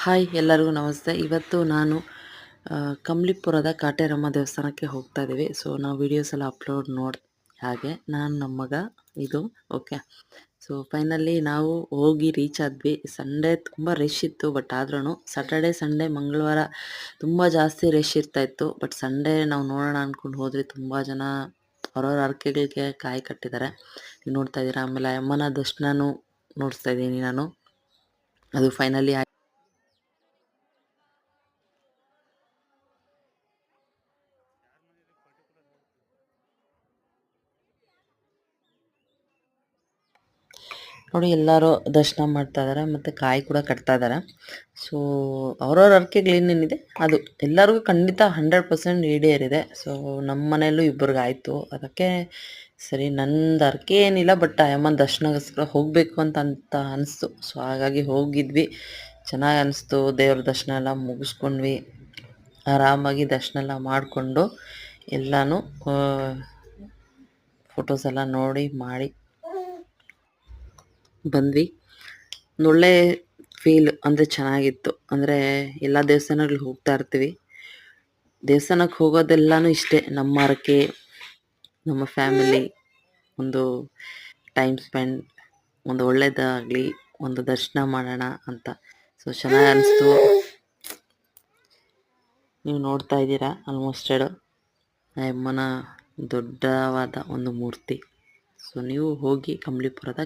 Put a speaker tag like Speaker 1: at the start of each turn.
Speaker 1: Hi ಎಲ್ಲರಿಗೂ ನಮಸ್ತೆ. ಇವತ್ತು ನಾನು ಕಂಬ್ಳಿಪುರದ ಕಾಟೇರಮ್ಮ ದೇವಸ್ಥಾನಕ್ಕೆ ಹೋಗ್ತಾ ಇದ್ದೀವಿ. ಸೊ ನಾವು ವೀಡಿಯೋಸ್ ಎಲ್ಲ ಅಪ್ಲೋಡ್ ಹಾಗೆ ನಾನು ನಮ್ಮ ಮಗ ಇದು ಓಕೆ. ಸೊ ಫೈನಲಿ ನಾವು ಹೋಗಿ ರೀಚ್ ಆದ್ವಿ. ಸಂಡೇ ತುಂಬ ರಶ್ ಇತ್ತು, ಬಟ್ ಆದ್ರೂ ಸ್ಯಾಟರ್ಡೆ ಸಂಡೇ ಮಂಗಳವಾರ ತುಂಬ ಜಾಸ್ತಿ ರಶ್ ಇರ್ತಾಯಿತ್ತು. ಬಟ್ ಸಂಡೇ ನಾವು ನೋಡೋಣ ಅಂದ್ಕೊಂಡು ಹೋದ್ವಿ. ತುಂಬ ಜನ ಅವ್ರವ್ರ ಹರಕೆಗಳಿಗೆ ಕಾಯಿ ಕಟ್ಟಿದ್ದಾರೆ, ನೀವು ನೋಡ್ತಾ ಇದ್ದೀರಾ. ಆಮೇಲೆ ಅಮ್ಮನ ದರ್ಶನನೂ ನೋಡಿಸ್ತಾ ಇದ್ದೀನಿ ನಾನು. ಅದು ಫೈನಲಿ ನೋಡಿ, ಎಲ್ಲರೂ ದರ್ಶನ ಮಾಡ್ತಾ ಇದ್ದಾರೆ ಮತ್ತು ಕಾಯಿ ಕೂಡ ಕಟ್ತಾ ಇದ್ದಾರೆ. ಸೊ ಅವ್ರವ್ರ ಹರಕೆಗಳೇನೇನಿದೆ ಅದು ಎಲ್ಲರಿಗೂ ಖಂಡಿತ 100% ಈಡೇರಿದೆ. ಸೊ ನಮ್ಮ ಮನೆಯಲ್ಲೂ ಇಬ್ಬರಿಗಾಯಿತು. ಅದಕ್ಕೆ ಸರಿ, ನಂದು ಹರಕೆ ಏನಿಲ್ಲ, ಬಟ್ ಅಮ್ಮನ ದರ್ಶನಗೋಸ್ಕರ ಹೋಗಬೇಕು ಅಂತ ಅನಿಸ್ತು. ಸೊ ಹಾಗಾಗಿ ಹೋಗಿದ್ವಿ. ಚೆನ್ನಾಗಿ ಅನಿಸ್ತು. ದೇವ್ರ ದರ್ಶನ ಎಲ್ಲ ಮುಗಿಸ್ಕೊಂಡ್ವಿ. ಆರಾಮಾಗಿ ದರ್ಶನ ಎಲ್ಲ ಮಾಡಿಕೊಂಡು ಎಲ್ಲನೂ ಫೋಟೋಸ್ ಎಲ್ಲ ನೋಡಿ ಮಾಡಿ ಬಂದ್ವಿ. ಒಳ್ಳೆ ಫೀಲ್ ಅಂದರೆ ಚೆನ್ನಾಗಿತ್ತು. ಅಂದರೆ ಎಲ್ಲ ದೇವಸ್ಥಾನಗಳಿಗೆ ಹೋಗ್ತಾ ಇರ್ತೀವಿ. ದೇವಸ್ಥಾನಕ್ಕೆ ಹೋಗೋದೆಲ್ಲನೂ ಇಷ್ಟೇ, ನಮ್ಮ ಹರಕೆ, ನಮ್ಮ ಫ್ಯಾಮಿಲಿ, ಒಂದು ಟೈಮ್ ಸ್ಪೆಂಡ್, ಒಂದು ಒಳ್ಳೇದಾಗಲಿ, ಒಂದು ದರ್ಶನ ಮಾಡೋಣ ಅಂತ. ಸೊ ಚೆನ್ನಾಗಿ ಅನಿಸ್ತು. ನೀವು ನೋಡ್ತಾ ಇದ್ದೀರಾ ಆಲ್ಮೋಸ್ಟೆಡ್ ಅಮ್ಮನ ದೊಡ್ಡವಾದ ಒಂದು ಮೂರ್ತಿ. ಸೊ ನೀವು ಹೋಗಿ ಕಂಬ್ಳಿಪುರದ